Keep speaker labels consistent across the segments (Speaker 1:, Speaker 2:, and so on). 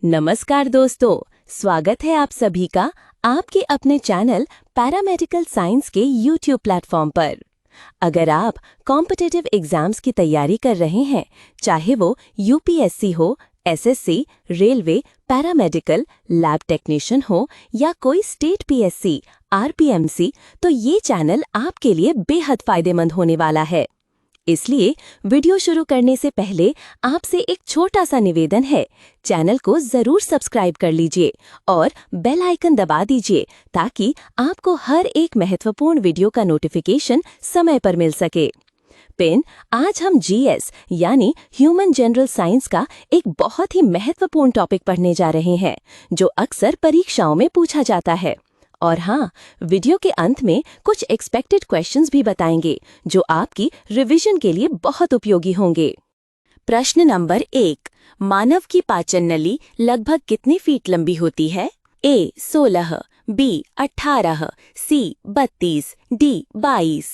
Speaker 1: नमस्कार दोस्तों, स्वागत है आप सभी का आपके अपने चैनल पैरामेडिकल साइंस के YouTube प्लेटफॉर्म पर। अगर आप कॉम्पिटिटिव एग्जाम्स की तैयारी कर रहे हैं, चाहे वो यूपीएससी हो, SSC, railway, paramedical, lab technician हो या कोई स्टेट पीएससी, आरपीएमसी, तो ये चैनल आपके लिए बेहद फायदेमंद होने वाला है। इसलिए वीडियो शुरू करने से पहले आपसे एक छोटा सा निवेदन है, चैनल को जरूर सब्सक्राइब कर लीजिए और बेल आइकन दबा दीजिए ताकि आपको हर एक महत्वपूर्ण वीडियो का नोटिफिकेशन समय पर मिल सके। आज हम जीएस यानी ह्यूमन जनरल साइंस का एक बहुत ही महत्वपूर्ण टॉपिक पढ़ने जा रहे हैं, जो अक्सर परीक्षाओं में पूछा जाता है। और हाँ, वीडियो के अंत में कुछ एक्सपेक्टेड क्वेश्चंस भी बताएंगे जो आपकी रिवीजन के लिए बहुत उपयोगी होंगे। प्रश्न नंबर 1, मानव की पाचन नली लगभग कितने फीट लंबी होती है? ए 16, बी 18, सी 32, डी 22।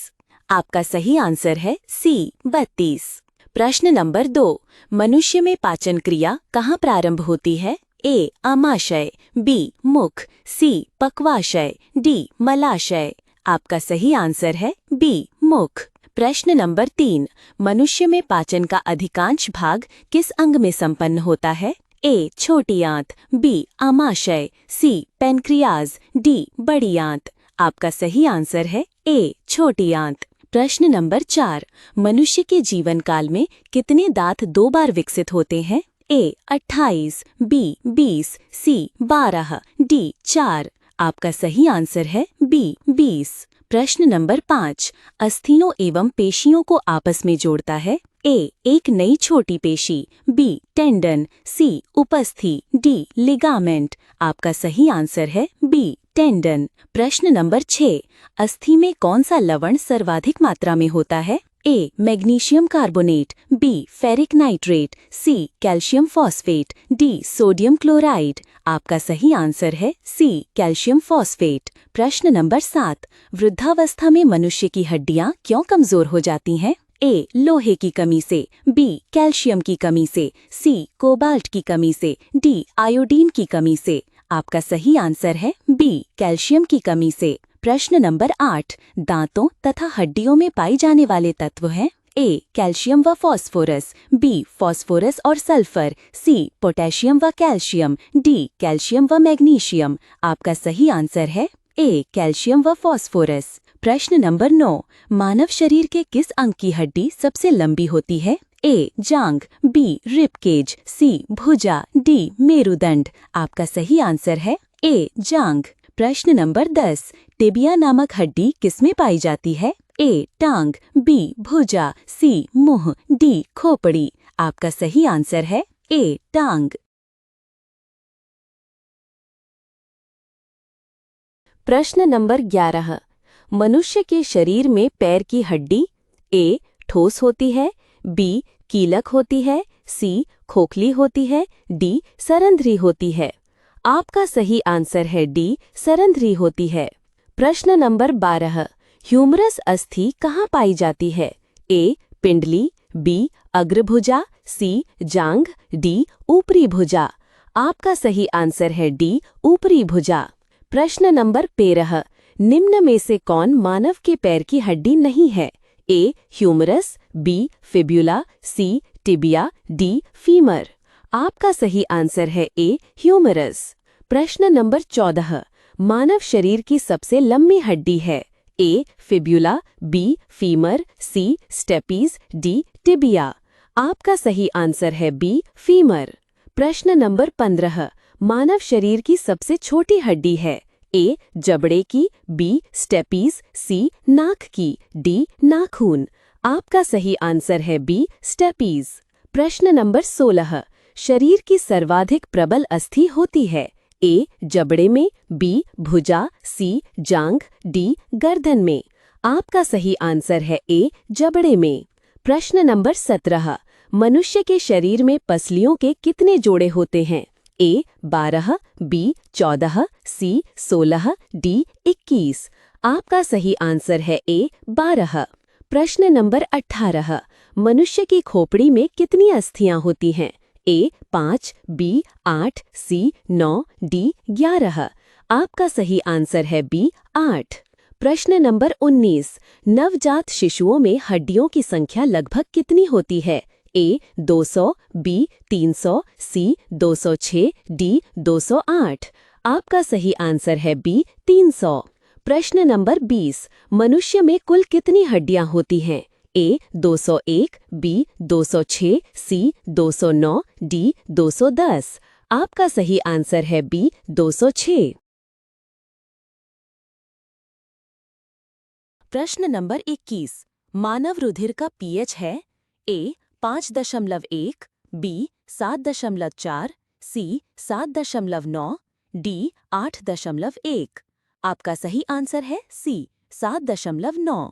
Speaker 1: आपका सही आंसर है सी 32। प्रश्न नंबर 2, मनुष्य में पाचन क्रिया कहाँ प्रारंभ होती है? ए आमाशय, बी मुख, सी पक्वाशय, डी मलाशय। आपका सही आंसर है बी मुख। प्रश्न नंबर 3, मनुष्य में पाचन का अधिकांश भाग किस अंग में संपन्न होता है? ए छोटी आंत, बी आमाशय, सी पैनक्रियाज, डी बड़ी आंत। आपका सही आंसर है ए छोटी आंत। प्रश्न नंबर 4, मनुष्य के जीवन काल में कितने दांत 2 बार विकसित होते हैं? ए 28, बी 20, सी 12, डी 4। आपका सही आंसर है बी 20। प्रश्न नंबर 5, अस्थियों एवं पेशियों को आपस में जोड़ता है? ए एक नई छोटी पेशी, बी टेंडन, सी उपस्थि, डी लिगामेंट। आपका सही आंसर है बी टेंडन। प्रश्न नंबर 6, अस्थि में कौन सा लवण सर्वाधिक मात्रा में होता है? A magnesium carbonate, B ferric nitrate, C calcium phosphate, D sodium chloride. आपका सही आंसर है सी कैल्शियम फॉस्फेट। प्रश्न नंबर 7, वृद्धावस्था में मनुष्य की हड्डियां क्यों कमजोर हो जाती हैं? ए लोहे की कमी से, बी कैल्शियम की कमी से, सी कोबाल्ट की कमी से, डी आयोडीन की कमी से। आपका सही आंसर है बी कैल्शियम की कमी से। प्रश्न नंबर 8, दांतों तथा हड्डियों में पाए जाने वाले तत्व हैं? ए कैल्शियम व फास्फोरस, बी फास्फोरस और सल्फर, सी पोटेशियम व कैल्शियम, डी कैल्शियम व मैग्नीशियम। आपका सही आंसर है ए कैल्शियम व फास्फोरस। प्रश्न नंबर 9, मानव शरीर के किस अंग की हड्डी सबसे लंबी होती है? ए जांघ, बी रिब केज, सी भुजा, डी मेरुदंड। आपका सही आंसर है ए जांघ। प्रश्न नंबर 10, टिबिया नामक हड्डी किसमें पाई जाती है? ए टांग, बी भुजा, सी मुंह, डी खोपड़ी। आपका सही आंसर है ए टांग। प्रश्न नंबर 11, मनुष्य के शरीर में पैर की हड्डी ए ठोस होती है, बी कीलक होती है, सी खोखली होती है, डी सरंध्री होती है। आपका सही आंसर है डी सरंध्री होती है। प्रश्न नंबर 12, ह्यूमरस अस्थि कहाँ पाई जाती है? ए पिंडली, बी अग्रभुजा, सी जांघ, डी ऊपरी भुजा। आपका सही आंसर है डी ऊपरी भुजा। प्रश्न नंबर 13, निम्न में से कौन मानव के पैर की हड्डी नहीं है? ए ह्यूमरस, बी फिब्युला, सी टिबिया, डी फीमर। आपका सही आंसर है ए ह्यूमरस। प्रश्न नंबर 14, मानव शरीर की सबसे लंबी हड्डी है? ए फिब्युला, बी फीमर, सी स्टेपीज, डी टिबिया। आपका सही आंसर है बी फीमर। प्रश्न नंबर 15, मानव शरीर की सबसे छोटी हड्डी है? ए जबड़े की, बी स्टेपीज, सी नाक की, डी नाखून। आपका सही आंसर है बी स्टेपीज। प्रश्न नंबर 16, शरीर की सर्वाधिक प्रबल अस्थि होती है? ए जबड़े में, बी भुजा, सी जांघ, डी गर्दन में। आपका सही आंसर है ए जबड़े में। प्रश्न नंबर 17, मनुष्य के शरीर में पसलियों के कितने जोड़े होते हैं? ए 12, बी 14, सी 16, डी 21। आपका सही आंसर है ए 12। प्रश्न नंबर 18, मनुष्य की खोपड़ी में कितनी अस्थियां होती हैं? ए 5, बी 8, सी 9, डी 11। आपका सही आंसर है बी 8। प्रश्न नंबर 19। नवजात शिशुओं में हड्डियों की संख्या लगभग कितनी होती है? ए 200, बी 300, सी 206, डी 208। आपका सही आंसर है बी 300। प्रश्न नंबर 20। मनुष्य में कुल कितनी हड्डियां होती हैं? ए 201, बी 206, सी 209, डी 210। आपका सही आंसर है बी 206। प्रश्न नंबर 21। मानव रुधिर का पीएच है ए 5.1, बी 7.4, सी 7.9, डी 8.1। आपका सही आंसर है सी 7.9।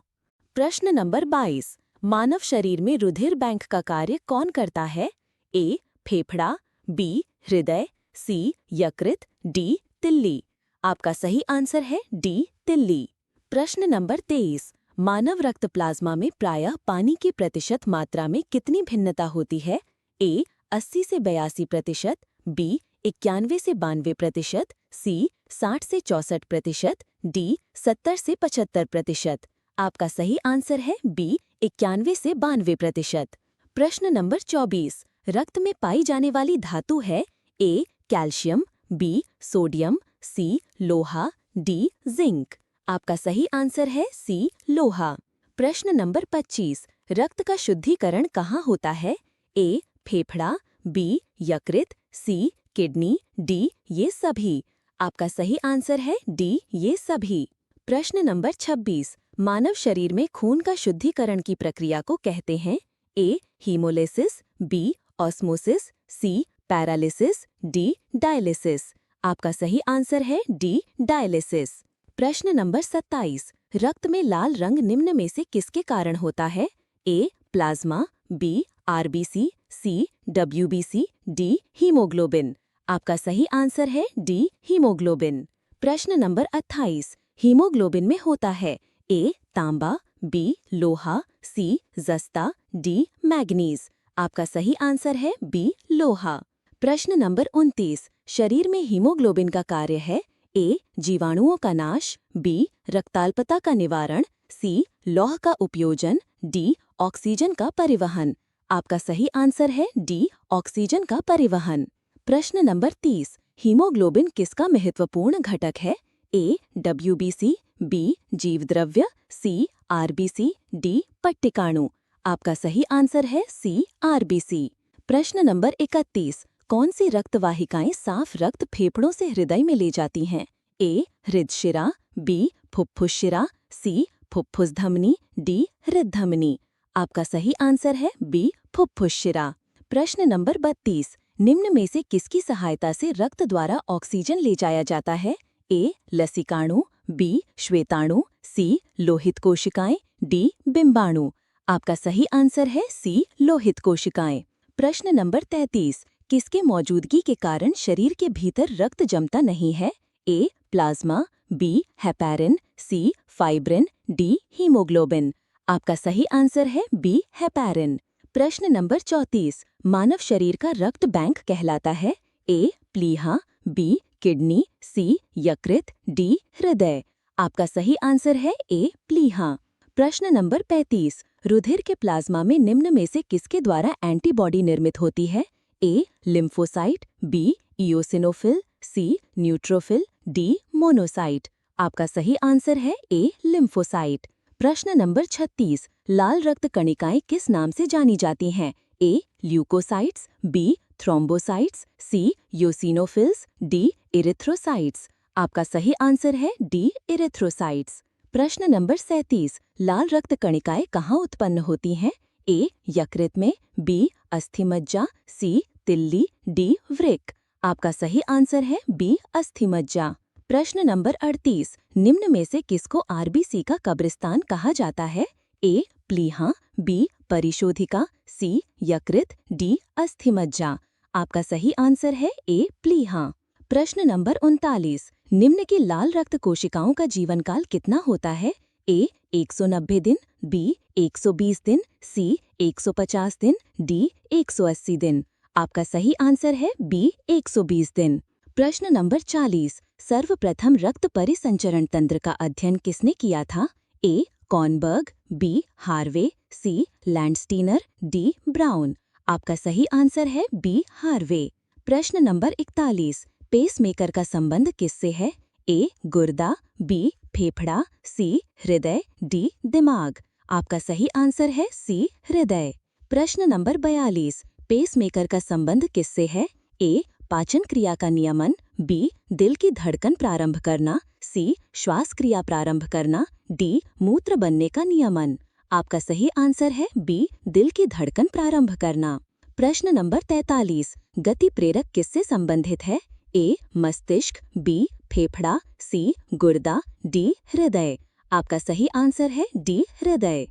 Speaker 1: प्रश्न नंबर 22। मानव शरीर में रुधिर बैंक का कार्य कौन करता है? ए फेफड़ा, बी हृदय, सी यकृत, डी तिल्ली। आपका सही आंसर है डी तिल्ली। प्रश्न नंबर 23। मानव रक्त प्लाज्मा में प्रायः पानी की प्रतिशत मात्रा में कितनी भिन्नता होती है? ए 80 से 82%, बी 91 से 92%, सी 60 से 64%, डी 70 से 75%। आपका सही आंसर है बी 91 से 92%। प्रश्न नंबर 24। रक्त में पाई जाने वाली धातु है ए कैल्शियम, बी सोडियम, सी लोहा, डी जिंक। आपका सही आंसर है सी लोहा। प्रश्न नंबर 25। रक्त का शुद्धिकरण कहाँ होता है? ए फेफड़ा, बी यकृत, सी किडनी, डी ये सभी। आपका सही आंसर है डी ये सभी। प्रश्न नंबर 26। मानव शरीर में खून का शुद्धिकरण की प्रक्रिया को कहते हैं? ए हीमोलिसिस, बी ऑस्मोसिस, सी पैरालिसिस, डी डायलिसिस। आपका सही आंसर है डी डायलिसिस। प्रश्न नंबर 27। रक्त में लाल रंग निम्न में से किसके कारण होता है? ए प्लाज्मा, बी आरबीसी, सी डब्ल्यूबीसी, डी हीमोग्लोबिन। आपका सही आंसर है डी हीमोग्लोबिन। प्रश्न नंबर 28। हीमोग्लोबिन में होता है ए तांबा, बी लोहा, सी जस्ता, डी मैग्नीज। आपका सही आंसर है बी लोहा। प्रश्न नंबर 29। शरीर में हीमोग्लोबिन का कार्य है ए जीवाणुओं का नाश, बी रक्ताल्पता का निवारण, सी लौह का उपयोजन, डी ऑक्सीजन का परिवहन। आपका सही आंसर है डी ऑक्सीजन का परिवहन। प्रश्न नंबर 30। हीमोग्लोबिन किसका महत्वपूर्ण घटक है? ए डब्ल्यूबीसी, बी जीवद्रव्य, सी आरबीसी, डी पट्टिकाणु। आपका सही आंसर है सी आरबीसी। प्रश्न नंबर 31। कौन सी रक्तवाहिकाएं साफ रक्त फेफड़ों से हृदय में ले जाती हैं? ए हृदशिरा, बी फुफ्फुसशिरा, सी फुफ्फुस धमनी, डी हृदधमनी। आपका सही आंसर है बी फुफ्फुसशिरा। प्रश्न नंबर 32। निम्न में से किसकी सहायता से रक्त द्वारा ऑक्सीजन ले जाया जाता है? ए लसिकाणु, बी श्वेताणु, सी लोहित कोशिकाएं, डी बिंबाणु। आपका सही आंसर है सी लोहित कोशिकाएं। प्रश्न नंबर 33। किसके मौजूदगी के कारण शरीर के भीतर रक्त जमता नहीं है? ए प्लाज्मा, बी हेपेरिन, सी फाइब्रिन, डी हीमोग्लोबिन। आपका सही आंसर है बी हेपेरिन। प्रश्न नंबर 34। मानव शरीर का रक्त बैंक कहलाता है? ए प्लीहा, बी किडनी, सी यकृत, डी हृदय। आपका सही आंसर है ए प्लीहा। प्रश्न नंबर 35। रुधिर के प्लाज्मा में निम्न में से किसके द्वारा एंटीबॉडी निर्मित होती है? ए लिम्फोसाइट, बी इओसिनोफिल, सी न्यूट्रोफिल, डी मोनोसाइट। आपका सही आंसर है ए लिम्फोसाइट। प्रश्न नंबर 36। लाल रक्त कणिकाएं किस नाम से जानी जाती हैं? ए ल्यूकोसाइट्स, बी थ्रोम्बोसाइट्स, सी योसिनोफिल्स, डी इरिथ्रोसाइट्स। आपका सही आंसर है डी इरिथ्रोसाइट्स। प्रश्न नंबर 37। लाल रक्त कणिकाएं कहाँ उत्पन्न होती हैं? ए यकृत में, बी अस्थिमज्जा, सी तिल्ली, डी वृक्क। आपका सही आंसर है बी अस्थिमज्जा। प्रश्न नंबर 38। निम्न में से किसको आरबीसी का कब्रिस्तान कहा जाता है? ए प्लीहा, बी परिशोधिका, सी यकृत, डी अस्थिमज्जा। आपका सही आंसर है ए प्लीहा। प्रश्न नंबर 39। निम्न की लाल रक्त कोशिकाओं का जीवन काल कितना होता है? ए 190 दिन, बी 120 दिन, सी 150 दिन, डी 180 दिन। आपका सही आंसर है बी 120 दिन। प्रश्न नंबर 40। सर्वप्रथम रक्त परिसंचरण तंत्र का अध्ययन किसने किया था? A. Kornberg, B. Harvey, C. Landsteiner, D. Brown. आपका सही आंसर है बी. हार्वे। प्रश्न नंबर 41। पेसमेकर का संबंध किससे है? ए. गुर्दा, बी. फेफड़ा, सी. हृदय, डी. दिमाग। आपका सही आंसर है सी. हृदय। प्रश्न नंबर 42। पेसमेकर का संबंध किससे है? ए. पाचन क्रिया का नियमन, बी. दिल की धड़कन प्रारंभ करना, सी. श्वास क्रिया प्रारंभ करना, डी. मूत्र बनने का नियमन। आपका सही आंसर है बी. दिल की धड़कन प्रारंभ करना। प्रश्न नंबर 43। गति प्रेरक किससे संबंधित है? ए. मस्तिष्क, बी. फेफड़ा, सी. गुर्दा, डी. हृदय। आपका सही आंसर है डी. हृदय।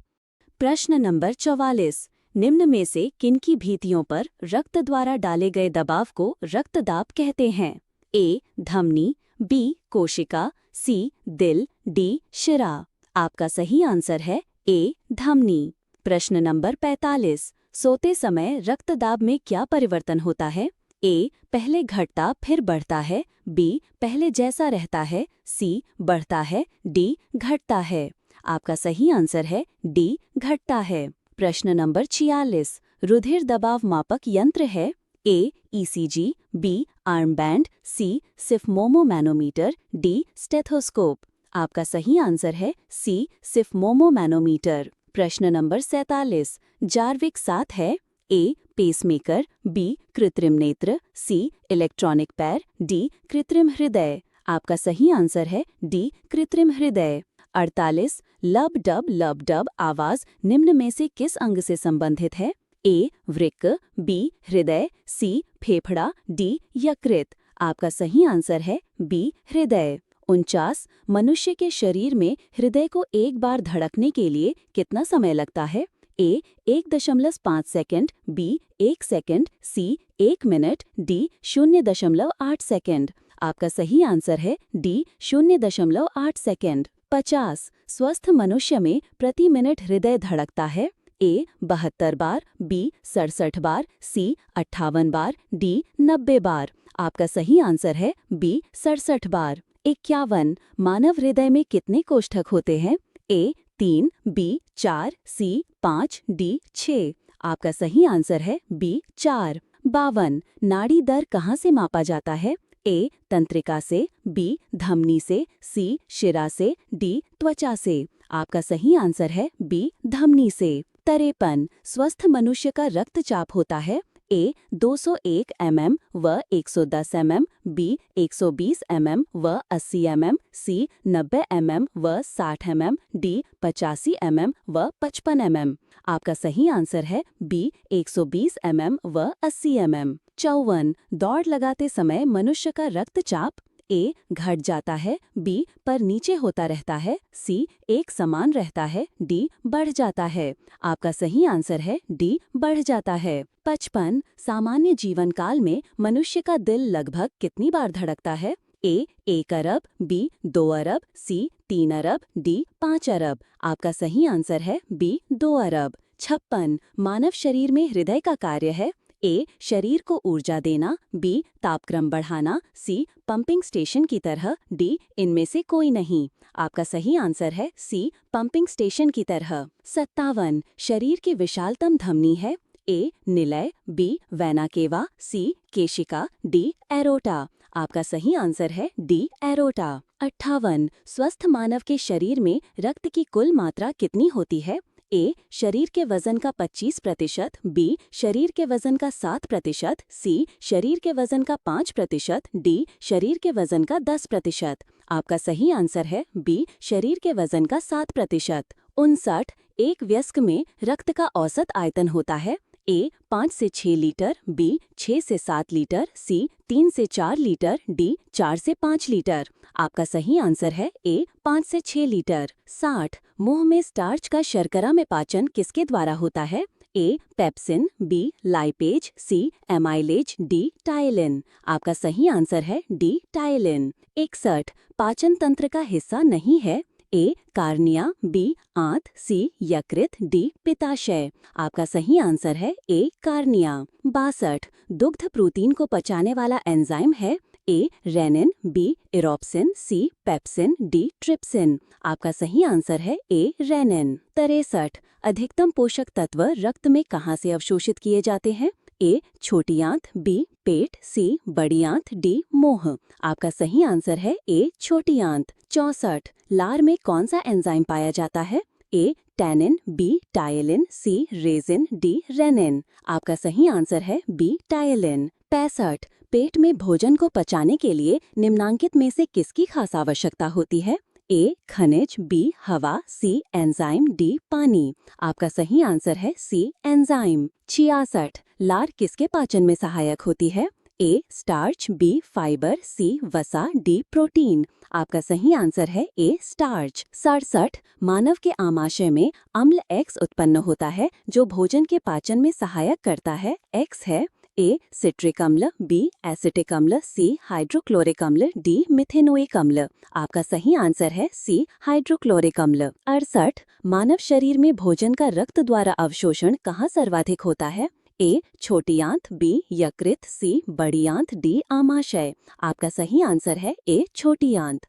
Speaker 1: प्रश्न नंबर 44। निम्न में से किनकी भित्तियों पर रक्त द्वारा डाले गए दबाव को रक्तदाब कहते हैं? ए. धमनी, बी. कोशिका, सी. दिल, डी. शिरा। आपका सही आंसर है ए. धमनी। प्रश्न नंबर 45। सोते समय रक्तदाब में क्या परिवर्तन होता है? ए. पहले घटता फिर बढ़ता है, बी. पहले जैसा रहता है, सी. बढ़ता है, डी. घटता है। आपका सही आंसर है डी. घटता है। प्रश्न नंबर 46। रुधिर दबाव मापक यंत्र है? A. ECG, B. Armband, C. Sphygmomanometer, D. Stethoscope. आपका सही आंसर है सी. सिफमोमोमैनोमीटर। प्रश्न नंबर 47। जार्विक 7 है? ए. Pacemaker, B. कृत्रिम नेत्र, सी. इलेक्ट्रॉनिक पैर, डी. कृत्रिम हृदय। आपका सही आंसर है डी. कृत्रिम हृदय। 48। लब डब आवाज निम्न में से किस अंग से संबंधित है? ए. वृक्क, बी. हृदय, सी. फेफड़ा, डी. यकृत। आपका सही आंसर है बी. हृदय। 49। मनुष्य के शरीर में हृदय को एक बार धड़कने के लिए कितना समय लगता है? ए. 1.5 सेकंड, बी. 1 सेकंड, सी. 1 मिनट, डी. 0.8 सेकंड। आपका सही आंसर है डी. 0.8 सेकंड। 50। स्वस्थ मनुष्य में प्रति मिनट हृदय धड़कता है? ए. 72 बार, बी. 67 बार, सी. 58 बार, डी. 90 बार। आपका सही आंसर है बी. 67 बार। 51। मानव हृदय में कितने कोष्ठक होते हैं? ए. 3, बी. 4, सी. 5, डी. 6। आपका सही आंसर है बी. 4। 52। नाड़ी दर कहाँ से मापा जाता है? ए. तंत्रिका से, बी. धमनी से, सी. शिरा से, डी. त्वचा से। आपका सही आंसर है बी. धमनी से। 53। स्वस्थ मनुष्य का रक्तचाप होता है? ए. 201 mm व 110 mm, बी. 120 mm व 80 mm, सी. 90 mm व 60 mm, डी. 85 mm व 55 mm। आपका सही आंसर है बी. 120 mm व 80 mm। 54। दौड़ लगाते समय मनुष्य का रक्तचाप? ए. घट जाता है, बी. पर नीचे होता रहता है, सी. एक समान रहता है, डी. बढ़ जाता है। आपका सही आंसर है डी. बढ़ जाता है। 55। सामान्य जीवन काल में मनुष्य का दिल लगभग कितनी बार धड़कता है? ए. 1 अरब, बी. 2 अरब, सी. 3 अरब, डी. 5 अरब। आपका सही आंसर है बी. 2 अरब। 56। मानव शरीर में हृदय का कार्य है? ए. शरीर को ऊर्जा देना, बी. तापक्रम बढ़ाना, सी. पंपिंग स्टेशन की तरह, डी. इनमें से कोई नहीं। आपका सही आंसर है सी. पंपिंग स्टेशन की तरह। 57। शरीर की विशालतम धमनी है? ए. निलय, बी. वैना केवा, सी. केशिका, डी. एरोटा। आपका सही आंसर है डी. एरोटा। 58। स्वस्थ मानव के शरीर में रक्त की कुल मात्रा कितनी होती है? ए. शरीर के वजन का 25%, बी. शरीर के वजन का 7%, सी. शरीर के वजन का 5%, डी. शरीर के वजन का 10%। आपका सही आंसर है बी. शरीर के वजन का 7%। 59। एक वयस्क में रक्त का औसत आयतन होता है? ए. 5 से 6 लीटर, बी. 6 से 7 लीटर, सी. 3 से 4 लीटर, डी. 4 से 5 लीटर। आपका सही आंसर है ए. 5 से 6 लीटर। 60। मुंह में स्टार्च का शर्करा में पाचन किसके द्वारा होता है? A. Pepsin, B. Lipase, C. Amylase, D. Ptyalin. आपका सही आंसर है डी. टाइलिन। 61। पाचन तंत्र का हिस्सा नहीं है? ए कार्निया, बी आंत, सी यकृत, डी पित्ताशय। आपका सही आंसर है ए कार्निया। 62 दुग्ध प्रोटीन को पचाने वाला एंजाइम है ए रेनिन, बी इरोप्सिन, सी पेप्सिन, डी ट्रिप्सिन। आपका सही आंसर है ए रेनिन। 63 अधिकतम पोषक तत्व रक्त में कहाँ से अवशोषित किए जाते हैं? ए छोटी आंत, बी पेट, सी बड़ी आंत, डी मोह। आपका सही आंसर है ए छोटी आंत। 64 लार में कौन सा एंजाइम पाया जाता है? ए टैनिन, बी टायलिन, सी रेजिन, डी रेनिन। आपका सही आंसर है बी टायलिन। 65 पेट में भोजन को पचाने के लिए निम्नांकित में से किसकी खास आवश्यकता होती है? ए खनिज, बी हवा, सी एंजाइम, डी पानी। आपका सही आंसर है सी एंजाइम। 66 लार किसके पाचन में सहायक होती है? ए स्टार्च, बी फाइबर, सी वसा, डी प्रोटीन। आपका सही आंसर है ए स्टार्च। 67 मानव के आमाशय में अम्ल एक्स उत्पन्न होता है जो भोजन के पाचन में सहायक करता है। एक्स है ए सिट्रिक अम्ल, बी एसिटिक अम्ल, सी हाइड्रोक्लोरिक अम्ल, डी मिथेनोइक अम्ल। आपका सही आंसर है सी हाइड्रोक्लोरिक अम्ल। 68 मानव शरीर में भोजन का रक्त द्वारा अवशोषण कहाँ सर्वाधिक होता है? ए छोटी आंत, बी यकृत, सी बड़ी आंत, डी आमाशय। आपका सही आंसर है ए छोटी आंत।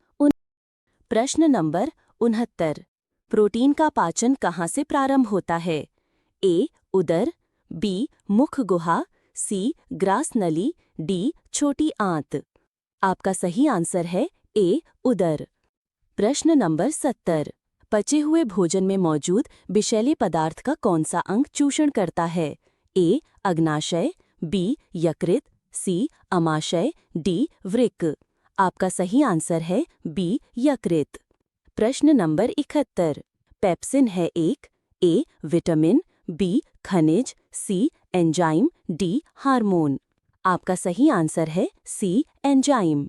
Speaker 1: प्रश्न नंबर 69 प्रोटीन का पाचन कहाँ से प्रारंभ होता है? ए उदर, बी मुख गुहा, सी ग्रास नली, डी छोटी आंत। आपका सही आंसर है ए उदर। प्रश्न नंबर 70 पचे हुए भोजन में मौजूद विषैले पदार्थ का कौन सा अंग चूषण करता है? ए अग्नाशय, बी यकृत, सी अमाशय, डी वृक्क। आपका सही आंसर है बी यकृत। प्रश्न नंबर 71 पेप्सिन है एक ए विटामिन, बी खनिज, सी एंजाइम, डी हार्मोन। आपका सही आंसर है सी एंजाइम।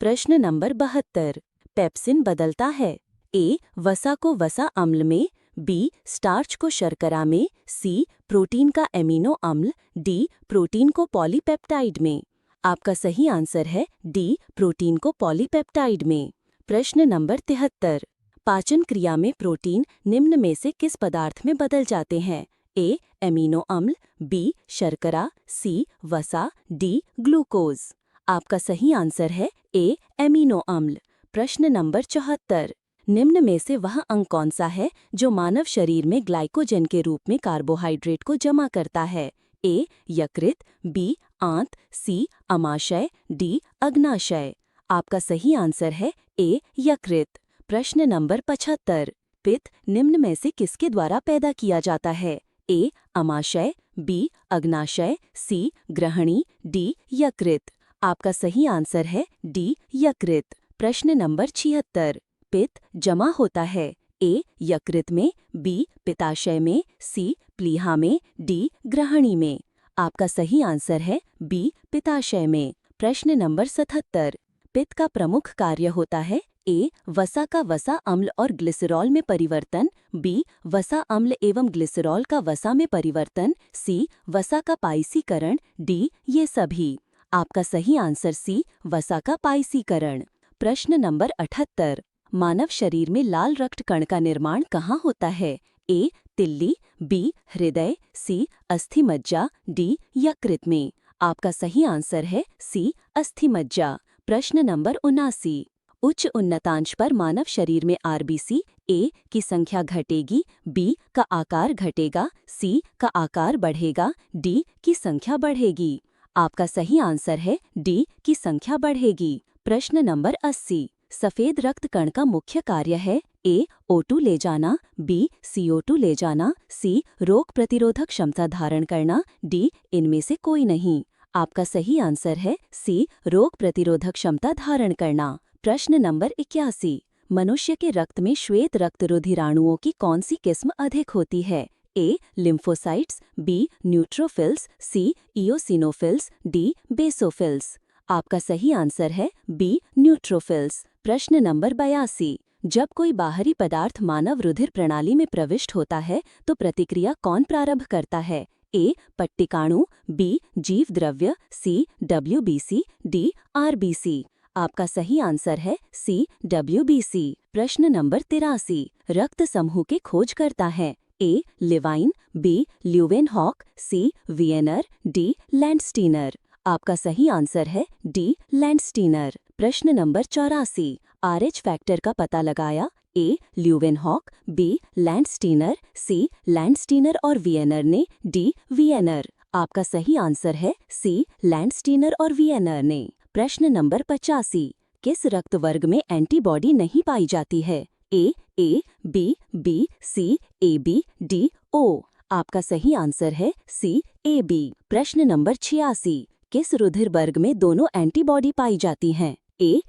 Speaker 1: प्रश्न नंबर 72 पेप्सिन बदलता है ए वसा को वसा अम्ल में, बी स्टार्च को शर्करा में, सी प्रोटीन का एमिनो अम्ल, डी प्रोटीन को पॉलीपेप्टाइड में। आपका सही आंसर है डी प्रोटीन को पॉलीपेप्टाइड में। प्रश्न नंबर 73 पाचन क्रिया में प्रोटीन निम्न में से किस पदार्थ में बदल जाते हैं? ए एमिनो अम्ल, बी शर्करा, सी वसा, डी ग्लूकोज। आपका सही आंसर है ए एमिनो अम्ल। प्रश्न नंबर 74 निम्न में से वह अंग कौन सा है जो मानव शरीर में ग्लाइकोजन के रूप में कार्बोहाइड्रेट को जमा करता है? ए यकृत, बी आंत, सी अमाशय, डी अग्नाशय। आपका सही आंसर है ए यकृत। प्रश्न नंबर 75 पित्त निम्न में से किसके द्वारा पैदा किया जाता है? ए अमाशय, बी अग्नाशय, सी ग्रहणी, डी यकृत। आपका सही आंसर है डी यकृत। प्रश्न नंबर 76 पित्त जमा होता है ए यकृत में, बी पित्ताशय में, सी प्लीहा में, डी ग्रहणी में। आपका सही आंसर है बी पित्ताशय में। प्रश्न नंबर 77 पित्त का प्रमुख कार्य होता है ए वसा का वसा अम्ल और ग्लिसरॉल में परिवर्तन, बी वसा अम्ल एवं ग्लिसरॉल का वसा में परिवर्तन, सी वसा का पाइसीकरण, डी ये सभी। आपका सही आंसर सी वसा का पाइसीकरण। प्रश्न नंबर 78 मानव शरीर में लाल रक्त कण का निर्माण कहाँ होता है? ए तिल्ली, बी हृदय, सी अस्थि मज्जा, डी यकृत में। आपका सही आंसर है सी अस्थि मज्जा। प्रश्न नंबर 79 उच्च उन्नतांश पर मानव शरीर में आरबीसी ए की संख्या घटेगी, बी का आकार घटेगा, सी का आकार बढ़ेगा, डी की संख्या बढ़ेगी। आपका सही आंसर है डी की संख्या बढ़ेगी। प्रश्न नंबर 80 सफेद रक्त कण का मुख्य कार्य है ए O2 ले जाना, बी CO2 ले जाना, सी रोग प्रतिरोधक क्षमता धारण करना, डी इनमें से कोई नहीं। आपका सही आंसर है सी रोग प्रतिरोधक क्षमता धारण करना। प्रश्न नंबर 81 मनुष्य के रक्त में श्वेत रक्त रुधिराणुओं की कौन सी किस्म अधिक होती है? ए लिम्फोसाइट्स, बी न्यूट्रोफिल्स, सी इओसिनोफिल्स, डी बेसोफिल्स। आपका सही आंसर है बी न्यूट्रोफिल्स। प्रश्न नंबर 82 जब कोई बाहरी पदार्थ मानव रुधिर प्रणाली में प्रविष्ट होता है तो प्रतिक्रिया कौन प्रारंभ करता है? ए पट्टिकाणु, बी जीव द्रव्य, सी WBC, डी RBC। आपका सही आंसर है सी WBC। प्रश्न नंबर 83, रक्त समूह की खोज करता है? ए लिवाइन, बी ल्यूवेनहॉक, सी वियनर, डी लैंडस्टीनर। आपका सही आंसर है डी लैंडस्टीनर। प्रश्न नंबर 84, RH फैक्टर का पता लगाया? ए ल्यूवेनहॉक, बी लैंडस्टीनर, सी लैंडस्टीनर और वियनर ने, डी वियनर। आपका सही आंसर है सी लैंडस्टीनर और वियनर ने। प्रश्न नंबर 85, किस रक्त वर्ग में एंटीबॉडी नहीं पाई जाती है? A B B, C A B, D O. आपका सही आंसर है सी ए बी। प्रश्न नंबर 86, किस रुधिर वर्ग में दोनों एंटीबॉडी पाई जाती हैं? A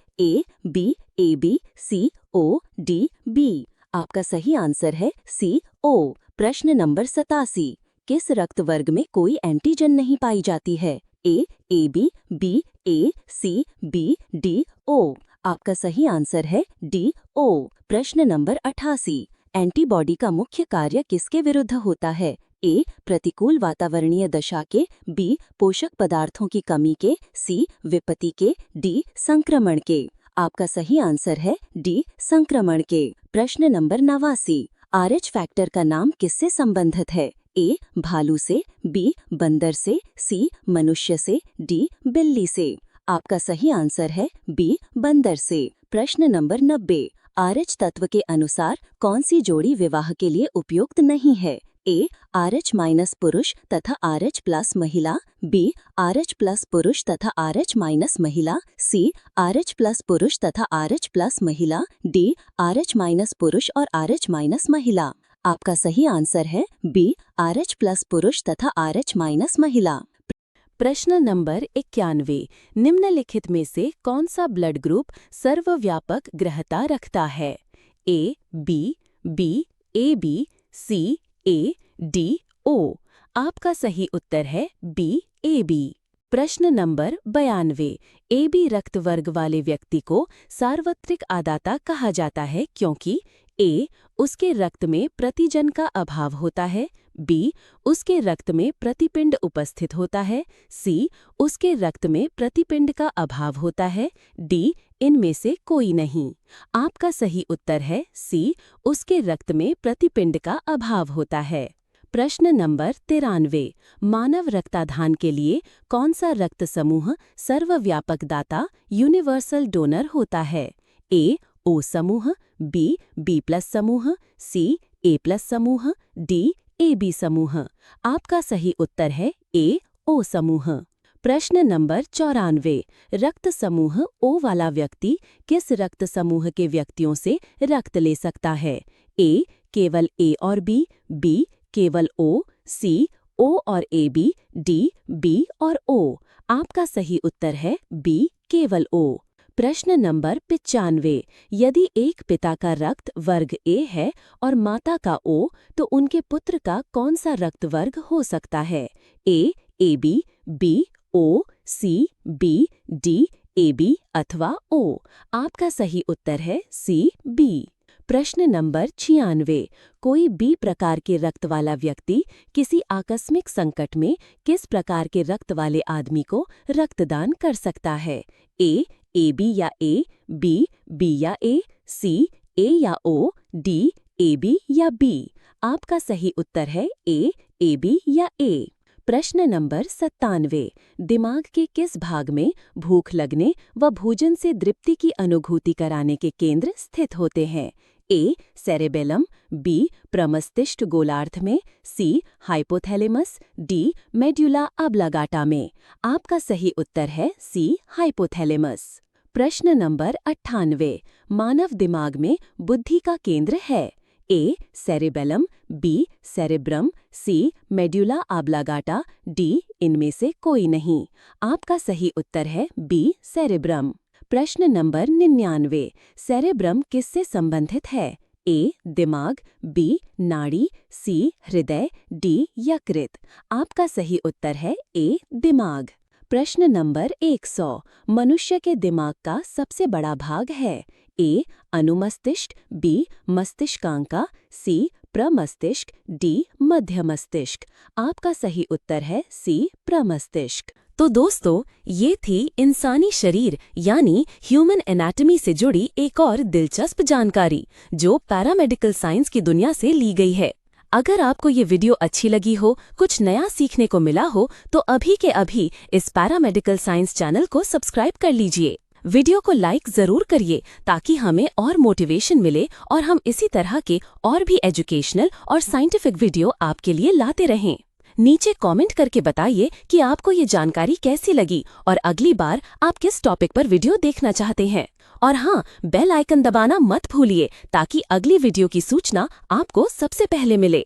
Speaker 1: B, C O, D B. आपका सही आंसर है सी ओ। प्रश्न नंबर 87, किस रक्त वर्ग में कोई एंटीजन नहीं पाई जाती है? A B A, C B, D O. आपका सही आंसर है डी ओ। प्रश्न नंबर 88, एंटीबॉडी का मुख्य कार्य किसके विरुद्ध होता है? ए प्रतिकूल वातावरणीय दशा के, बी पोषक पदार्थों की कमी के, सी विपत्ति के, डी संक्रमण के। आपका सही आंसर है डी संक्रमण के। प्रश्न नंबर 89, RH फैक्टर का नाम किससे संबंधित है? ए भालू से, बी बंदर से, सी मनुष्य से, डी बिल्ली से। आपका सही आंसर है बी बंदर से। प्रश्न नंबर 90, RH तत्व के अनुसार कौन सी जोड़ी विवाह के लिए उपयुक्त नहीं है? ए RH माइनस पुरुष तथा RH प्लस महिला, बी RH प्लस पुरुष तथा RH माइनस महिला, सी RH प्लस पुरुष तथा RH प्लस महिला, डी RH माइनस पुरुष और RH माइनस महिला। आपका सही आंसर है बी RH प्लस पुरुष तथा RH माइनस महिला। प्रश्न नंबर 91, निम्नलिखित में से कौन सा ब्लड ग्रुप सर्वव्यापक ग्रहता रखता है? A B A B, C A, D O. आपका सही उत्तर है बी ए बी। प्रश्न नंबर 92, AB रक्त वर्ग वाले व्यक्ति को सार्वत्रिक आदाता कहा जाता है क्योंकि ए उसके रक्त में प्रतिजन का अभाव होता है, बी उसके रक्त में प्रतिपिंड उपस्थित होता है, सी उसके रक्त में प्रतिपिंड का अभाव होता है, डी इनमें से कोई नहीं। आपका सही उत्तर है सी उसके रक्त में प्रतिपिंड का अभाव होता है। प्रश्न नंबर 93, मानव रक्ताधान के लिए कौन सा रक्त समूह सर्वव्यापक दाता यूनिवर्सल डोनर होता है? ए O समूह, बी प्लस समूह, सी A+ समूह, डी AB समूह। आपका सही उत्तर है ए O समूह। प्रश्न नंबर 94, रक्त समूह O वाला व्यक्ति किस रक्त समूह के व्यक्तियों से रक्त ले सकता है? ए केवल A और बी केवल O, सी O और AB, डी B और O। आपका सही उत्तर है बी केवल O। प्रश्न नंबर 95, यदि एक पिता का रक्त वर्ग A है और माता का O, तो उनके पुत्र का कौन सा रक्त वर्ग हो सकता है? ए AB, बी O, सी B, डी AB अथवा O। आपका सही उत्तर है सी B। प्रश्न नंबर 96, कोई B प्रकार के रक्त वाला व्यक्ति किसी आकस्मिक संकट में किस प्रकार के रक्त वाले आदमी को रक्तदान कर सकता है? ए AB या A, बी या A, सी A या O, डी AB या B। आपका सही उत्तर है ए AB या A। प्रश्न नंबर 97, दिमाग के किस भाग में भूख लगने व भोजन से तृप्ति की अनुभूति कराने के केंद्र स्थित होते हैं? ए सेरेबेलम, बी प्रमस्तिष्क गोलार्ध में, सी हाइपोथैलेमस, डी मेड्यूला ऑब्लांगाटा में। आपका सही उत्तर है सी हाइपोथैलेमस। प्रश्न नंबर 98, मानव दिमाग में बुद्धि का केंद्र है? ए सेरेबेलम, बी सेरेब्रम, सी मेड्यूला ऑब्लांगाटा, डी इनमें से कोई नहीं। आपका सही उत्तर है बी सेरेब्रम। प्रश्न नंबर 99, सेरेब्रम किससे संबंधित है? ए दिमाग, बी नाड़ी, सी हृदय, डी यकृत। आपका सही उत्तर है ए दिमाग। प्रश्न नंबर 100, मनुष्य के दिमाग का सबसे बड़ा भाग है? ए अनुमस्तिष्क, बी मस्तिष्कांका, सी प्रमस्तिष्क, डी मध्य मस्तिष्क। आपका सही उत्तर है सी प्रमस्तिष्क। तो दोस्तों, ये थी इंसानी शरीर यानी ह्यूमन एनाटॉमी से जुड़ी एक और दिलचस्प जानकारी जो पैरामेडिकल साइंस की दुनिया से ली गई है। अगर आपको ये वीडियो अच्छी लगी हो, कुछ नया सीखने को मिला हो, तो अभी के अभी इस पैरामेडिकल साइंस चैनल को सब्सक्राइब कर लीजिए। वीडियो को लाइक जरूर करिए ताकि हमें और मोटिवेशन मिले और हम इसी तरह के और भी एजुकेशनल और साइंटिफिक वीडियो आपके लिए लाते रहें। नीचे कमेंट करके बताइए कि आपको ये जानकारी कैसी लगी और अगली बार आप किस टॉपिक पर वीडियो देखना चाहते हैं। और हाँ, बेल आइकन दबाना मत भूलिए ताकि अगली वीडियो की सूचना आपको सबसे पहले मिले।